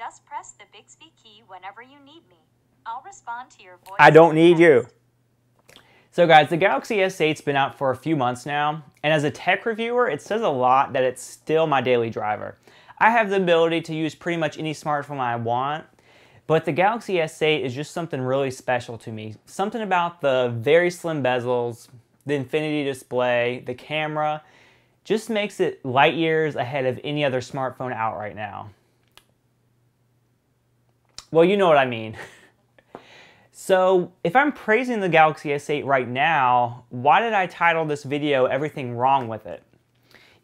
Just press the Bixby key whenever you need me. I'll respond to your voice. I don't need you. So guys, the Galaxy S8's been out for a few months now, and as a tech reviewer, it says a lot that it's still my daily driver. I have the ability to use pretty much any smartphone I want, but the Galaxy S8 is just something really special to me. Something about the very slim bezels, the infinity display, the camera, just makes it light years ahead of any other smartphone out right now. Well, you know what I mean. So, if I'm praising the Galaxy S8 right now, why did I title this video Everything Wrong With It?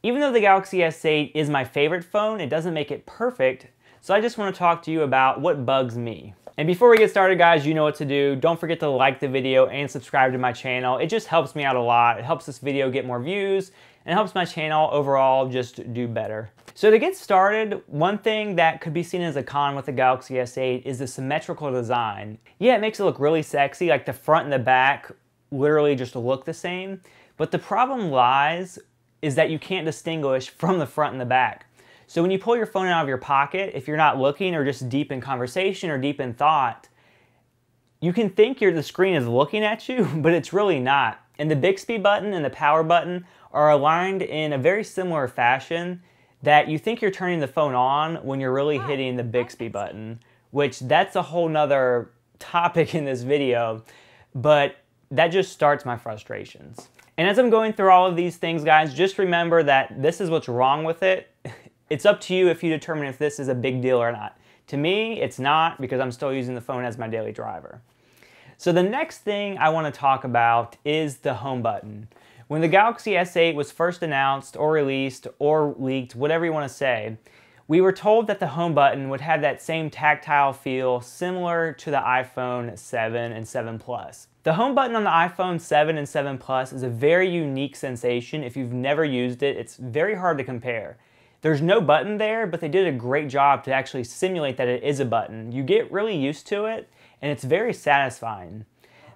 Even though the Galaxy S8 is my favorite phone, it doesn't make it perfect, so I just want to talk to you about what bugs me. And before we get started, guys, you know what to do. Don't forget to like the video and subscribe to my channel. It just helps me out a lot. It helps this video get more views and helps my channel overall just do better. So to get started, one thing that could be seen as a con with the Galaxy S8 is the symmetrical design. Yeah, it makes it look really sexy, like the front and the back literally just look the same, but the problem lies is that you can't distinguish from the front and the back. So when you pull your phone out of your pocket, if you're not looking or just deep in conversation or deep in thought, you can think the screen is looking at you, but it's really not. And the Bixby button and the power button are aligned in a very similar fashion that you think you're turning the phone on when you're really hitting the Bixby button, which that's a whole nother topic in this video, but that just starts my frustrations. And as I'm going through all of these things, guys, just remember that this is what's wrong with it. It's up to you if you determine if this is a big deal or not. To me, it's not, because I'm still using the phone as my daily driver. So the next thing I want to talk about is the home button. When the Galaxy S8 was first announced or released or leaked, whatever you want to say, we were told that the home button would have that same tactile feel similar to the iPhone 7 and 7 Plus. The home button on the iPhone 7 and 7 Plus is a very unique sensation. If you've never used it, it's very hard to compare. There's no button there, but they did a great job to actually simulate that it is a button. You get really used to it, and it's very satisfying.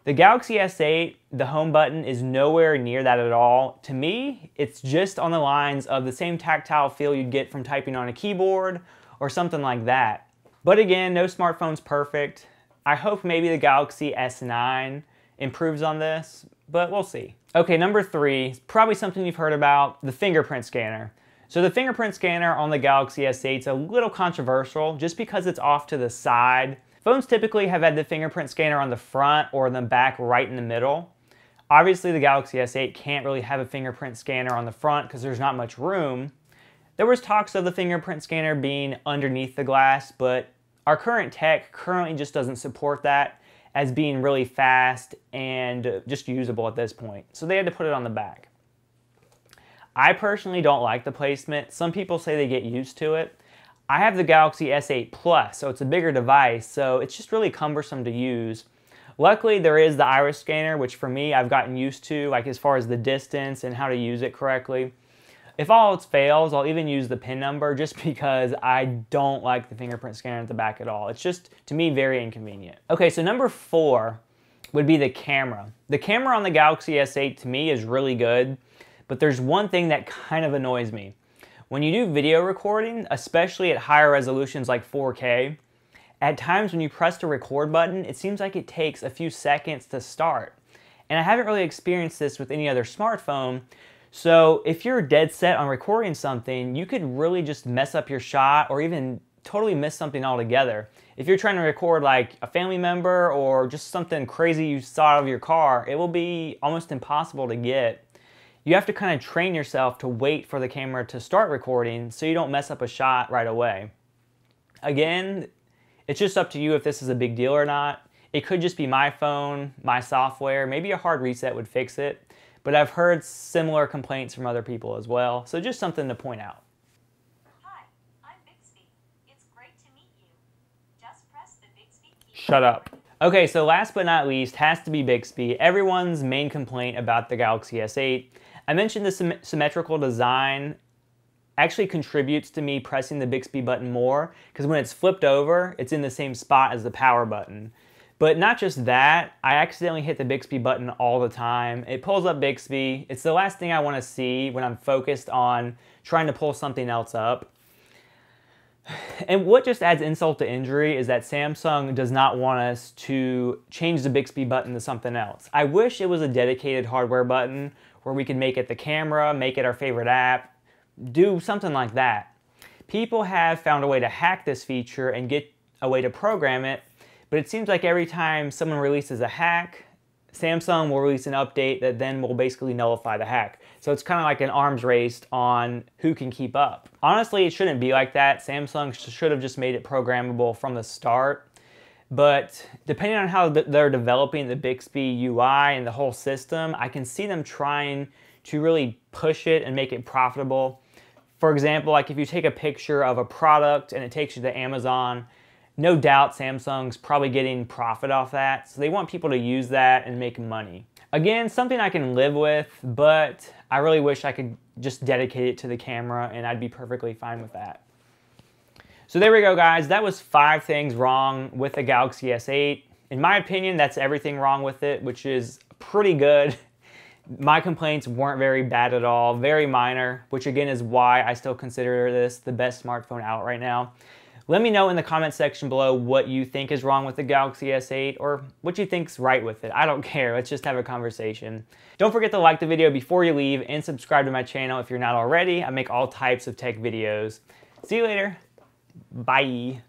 The Galaxy S8, the home button is nowhere near that at all. To me, it's just on the lines of the same tactile feel you'd get from typing on a keyboard or something like that. But again, no smartphone's perfect. I hope maybe the Galaxy S9 improves on this, but we'll see. Okay, number 3, probably something you've heard about, the fingerprint scanner. So the fingerprint scanner on the Galaxy S8 is a little controversial just because it's off to the side. Phones typically have had the fingerprint scanner on the front or in the back right in the middle. Obviously the Galaxy S8 can't really have a fingerprint scanner on the front because there's not much room. There was talks of the fingerprint scanner being underneath the glass, but our current tech currently just doesn't support that as being really fast and just usable at this point. So they had to put it on the back. I personally don't like the placement. Some people say they get used to it. I have the Galaxy S8 Plus, so it's a bigger device, so it's just really cumbersome to use. Luckily, there is the iris scanner, which for me, I've gotten used to, like as far as the distance and how to use it correctly. If all else fails, I'll even use the PIN number just because I don't like the fingerprint scanner at the back at all. It's just, to me, very inconvenient. Okay, so number 4 would be the camera. The camera on the Galaxy S8 to me is really good, but there's one thing that kind of annoys me. When you do video recording, especially at higher resolutions like 4K, at times when you press the record button, it seems like it takes a few seconds to start. And I haven't really experienced this with any other smartphone, so if you're dead set on recording something, you could really just mess up your shot or even totally miss something altogether. If you're trying to record like a family member or just something crazy you saw out of your car, it will be almost impossible to get. You have to kind of train yourself to wait for the camera to start recording so you don't mess up a shot right away. Again, it's just up to you if this is a big deal or not. It could just be my phone, my software, maybe a hard reset would fix it, but I've heard similar complaints from other people as well, so just something to point out. Hi, I'm Bixby. It's great to meet you. Just press the Bixby key. Shut up. Okay, so last but not least has to be Bixby, everyone's main complaint about the Galaxy S8. I mentioned the symmetrical design actually contributes to me pressing the Bixby button more because when it's flipped over, it's in the same spot as the power button. But not just that, I accidentally hit the Bixby button all the time. It pulls up Bixby. It's the last thing I want to see when I'm focused on trying to pull something else up. And what just adds insult to injury is that Samsung does not want us to change the Bixby button to something else. I wish it was a dedicated hardware button where we could make it the camera, make it our favorite app, do something like that. People have found a way to hack this feature and get a way to program it, but it seems like every time someone releases a hack, Samsung will release an update that then will basically nullify the hack. So it's kind of like an arms race on who can keep up. Honestly, it shouldn't be like that. Samsung should have just made it programmable from the start. But depending on how they're developing the Bixby UI and the whole system, I can see them trying to really push it and make it profitable. For example, like if you take a picture of a product and it takes you to Amazon, no doubt Samsung's probably getting profit off that. So they want people to use that and make money. Again, something I can live with, but I really wish I could just dedicate it to the camera and I'd be perfectly fine with that. So there we go, guys. That was 5 things wrong with the Galaxy S8. In my opinion, that's everything wrong with it, which is pretty good. My complaints weren't very bad at all, very minor, which again is why I still consider this the best smartphone out right now. Let me know in the comment section below what you think is wrong with the Galaxy S8 or what you think's right with it. I don't care. Let's just have a conversation. Don't forget to like the video before you leave and subscribe to my channel if you're not already. I make all types of tech videos. See you later. Bye.